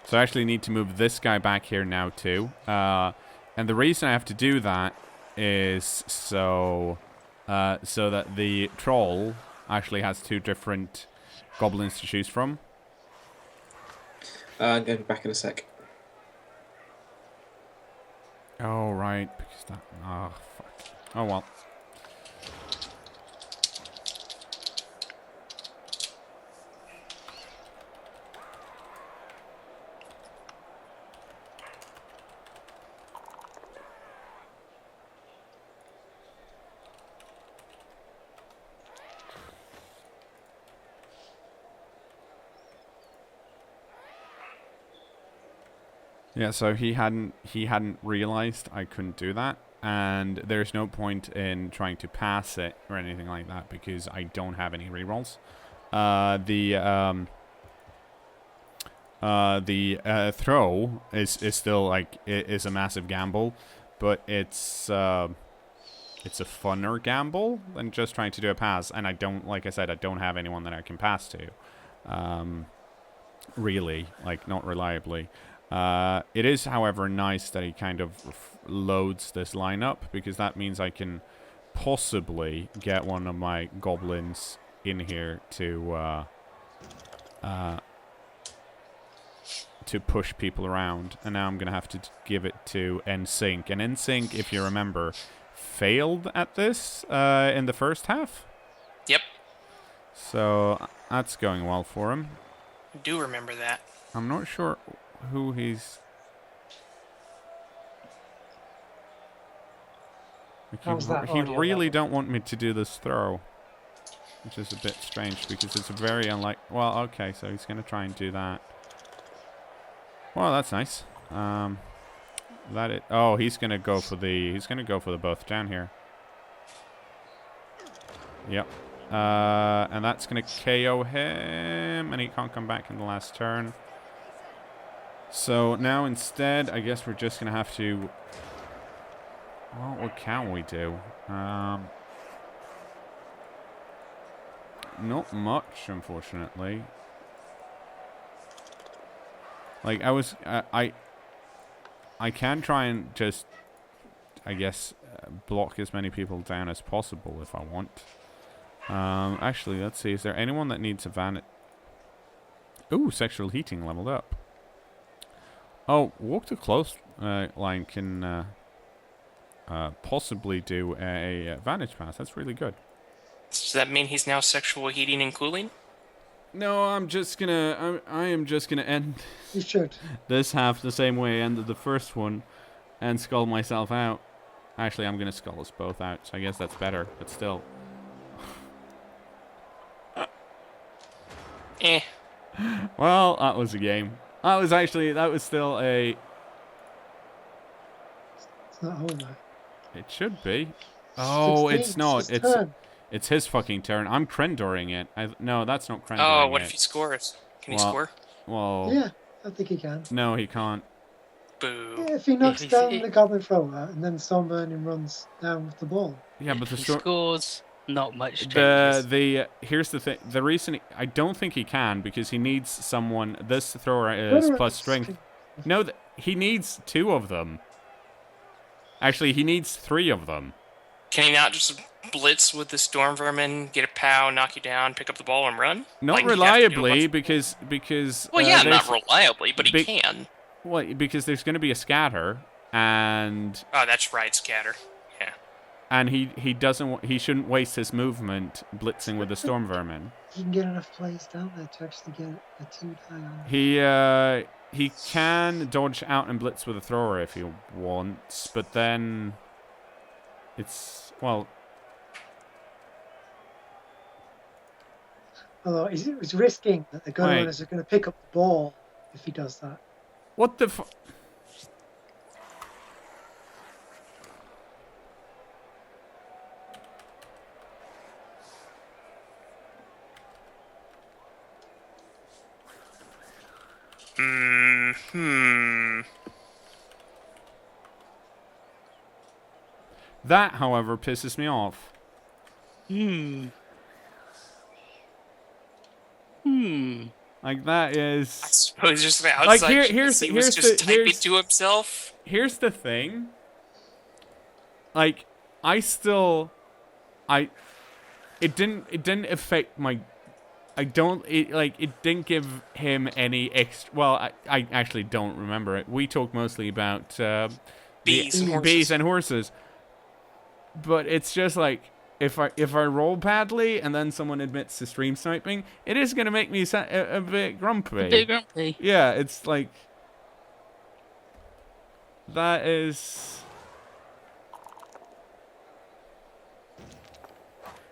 Speaker 2: So I actually need to move this guy back here now too. And the reason I have to do that is so that the troll actually has 2 different goblins to choose from.
Speaker 4: I'm going back in a sec.
Speaker 2: Oh, right. Because that... Oh, fuck. Oh, well. Yeah, so he hadn't realized I couldn't do that, and there's no point in trying to pass it or anything like that because I don't have any rerolls. The throw is still like is a massive gamble, but it's a funner gamble than just trying to do a pass. And I don't, like I said, I don't have anyone that I can pass to, really, like not reliably. It is, however, nice that he kind of loads this lineup because that means I can possibly get one of my goblins in here to push people around. And now I'm gonna have to give it to NSYNC. And NSYNC, if you remember, failed at this in the first half.
Speaker 5: Yep.
Speaker 2: So that's going well for him.
Speaker 5: I do remember that.
Speaker 2: I'm not sure who he's... Like
Speaker 1: How's that?
Speaker 2: he
Speaker 1: Oh, yeah,
Speaker 2: really
Speaker 1: that
Speaker 2: don't want me to do this throw, which is a bit strange because it's a very unlike... Well, okay, so he's going to try and do that. Well, that's nice. Oh, he's going to go for the... He's going to go for the both down here. Yep. And that's going to KO him, and he can't come back in the last turn. So now instead, I guess we're just going to have to... Well, what can we do? Not much, unfortunately. Like, I can try and just, I guess, block as many people down as possible if I want. Actually, let's see. Is there anyone that needs a vanity? Ooh, sexual heating leveled up. Oh, walk to close line can possibly do a vantage pass. That's really good.
Speaker 5: Does that mean he's now sexual heating and cooling?
Speaker 2: No, I'm just gonna... I am just gonna end
Speaker 1: You should.
Speaker 2: this half the same way I ended the first one and skull myself out. Actually, I'm gonna skull us both out, so I guess that's better, but still.
Speaker 5: Eh.
Speaker 2: Well, that was a game. That was still a...
Speaker 1: It's not over.
Speaker 2: It should be. Oh,
Speaker 1: 16,
Speaker 2: it's not.
Speaker 1: his turn.
Speaker 2: It's his fucking turn. I'm Crendoring it. No, that's not Crendoring
Speaker 5: Oh,
Speaker 2: it.
Speaker 5: what if he scores? Can he
Speaker 2: Well,
Speaker 5: score?
Speaker 2: Well...
Speaker 1: Yeah, I think he can.
Speaker 2: No, he can't.
Speaker 5: Boo.
Speaker 1: Yeah, if he knocks down the goblin thrower and then Stormburning runs down with the ball.
Speaker 2: Yeah, but
Speaker 3: If he scores, not much changes.
Speaker 2: Here's the thing. The reason I don't think he can because he needs someone. This thrower is plus strength. No, he needs 2 of them. Actually, he needs 3 of them.
Speaker 5: Can he not just blitz with the storm vermin, get a pow, knock you down, pick up the ball, and run?
Speaker 2: Not reliably, because.
Speaker 5: Well, yeah, not reliably, but he can.
Speaker 2: Well, because there's going to be a scatter, and.
Speaker 5: Oh, that's right, scatter. Yeah.
Speaker 2: And he doesn't. He shouldn't waste his movement blitzing with the storm vermin.
Speaker 1: He can get enough plays down there to actually get a 2 die on.
Speaker 2: He can dodge out and blitz with a thrower if he wants, but then it's well.
Speaker 1: Although he's risking that the gun runners are going to pick up the ball if he does that.
Speaker 2: What the fuck? That, however, pisses me off. Like that is.
Speaker 5: I suppose just the outside.
Speaker 2: Like
Speaker 5: here's typing to himself.
Speaker 2: Here's the thing. Like it didn't affect my. It didn't give him any extra. Well, I actually don't remember it. We talk mostly about bees and horses. But it's just like if I roll badly and then someone admits to stream sniping, it is gonna make me a bit grumpy.
Speaker 3: A bit grumpy.
Speaker 2: Yeah, it's like that is.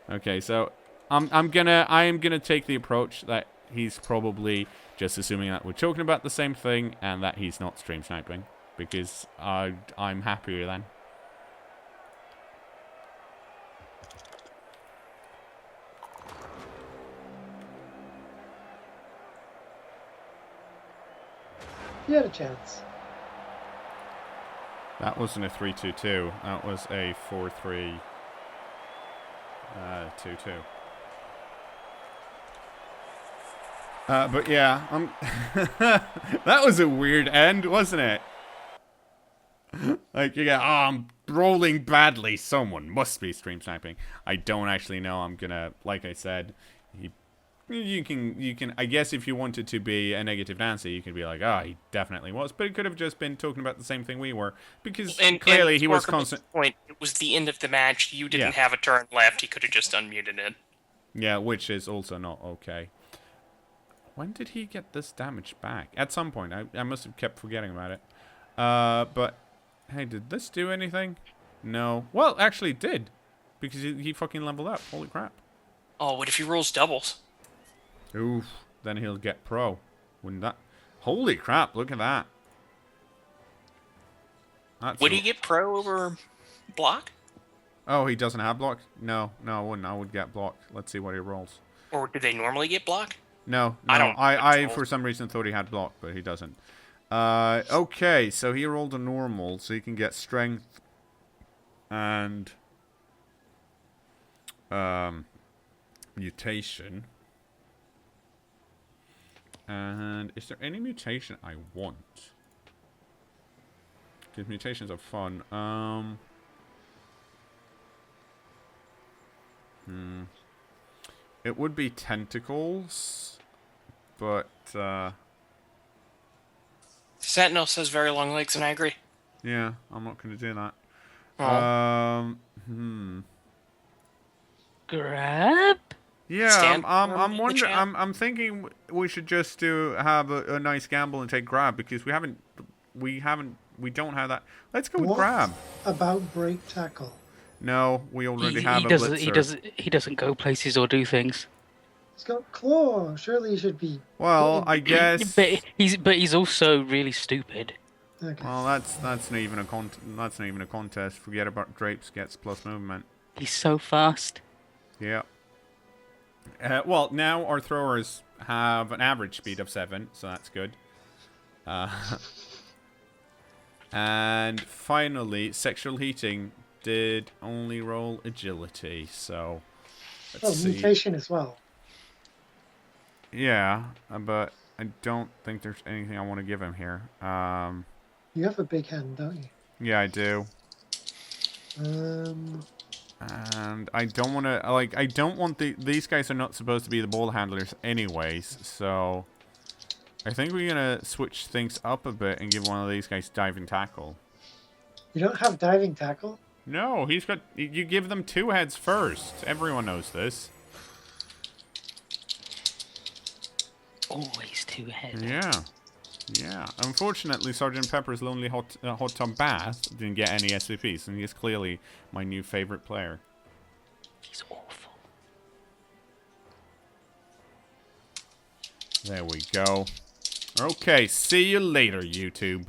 Speaker 2: Okay, so I am gonna take the approach that he's probably just assuming that we're talking about the same thing and that he's not stream sniping because I'm happier then.
Speaker 1: You had a chance.
Speaker 2: That wasn't a 3-2-2. That was a 4-3-2-2. But yeah, that was a weird end, wasn't it? Like you get, I'm rolling badly. Someone must be stream sniping. I don't actually know. I'm gonna, like I said, you can. I guess if you wanted to be a negative Nancy, you could be like, he definitely was. But it could have just been talking about the same thing we were, because clearly he was constant.
Speaker 5: Point. It was the end of the match. You didn't have a turn left. He could have just unmuted it.
Speaker 2: Yeah, which is also not okay. When did he get this damage back? At some point. I must have kept forgetting about it. But, hey, did this do anything? No. Well, actually it did. Because he fucking leveled up. Holy crap.
Speaker 5: Oh, what if he rolls doubles?
Speaker 2: Oof. Then he'll get pro. Wouldn't that... Holy crap, look at that.
Speaker 5: Would he get pro over block?
Speaker 2: Oh, he doesn't have block? No, I wouldn't. I would get block. Let's see what he rolls.
Speaker 5: Or do they normally get block?
Speaker 2: No. I for some reason thought he had block, but he doesn't. Okay, so he rolled a normal, so he can get strength and mutation. And is there any mutation I want? Because mutations are fun. It would be tentacles, but
Speaker 5: Sentinel says very long legs, and I agree.
Speaker 2: yeah, I'm not going to do that.
Speaker 5: Oh.
Speaker 3: Grab?
Speaker 2: Yeah, I'm wondering. I'm thinking we should just have a nice gamble and take grab because we don't have that. Let's go with grab.
Speaker 1: About break tackle?
Speaker 2: No, we already have a blitzer.
Speaker 3: He doesn't go places or do things.
Speaker 1: He's got claw. Surely he should be.
Speaker 2: Well, I guess.
Speaker 3: But he's also really stupid.
Speaker 1: Okay.
Speaker 2: Well, that's not even a contest. Forget about Drapes gets plus movement.
Speaker 3: He's so fast.
Speaker 2: Yeah. Well, now our throwers have an average speed of 7, so that's good. And finally, sexual heating did only roll agility, so let's see.
Speaker 1: Mutation as well.
Speaker 2: Yeah, but I don't think there's anything I want to give him here.
Speaker 1: You have a big hand, don't you?
Speaker 2: Yeah, I do. And I don't want to, like, I don't want these guys are not supposed to be the ball handlers anyways, so I think we're going to switch things up a bit and give one of these guys diving tackle.
Speaker 1: You don't have diving tackle?
Speaker 2: No, he's got, you give them 2 heads first. Everyone knows this.
Speaker 3: Always 2 heads.
Speaker 2: Yeah. Yeah. Unfortunately, Sergeant Pepper's Lonely Hot Tub Bath didn't get any SCPs, and he's clearly my new favorite player.
Speaker 3: He's awful.
Speaker 2: There we go. Okay, see you later, YouTube.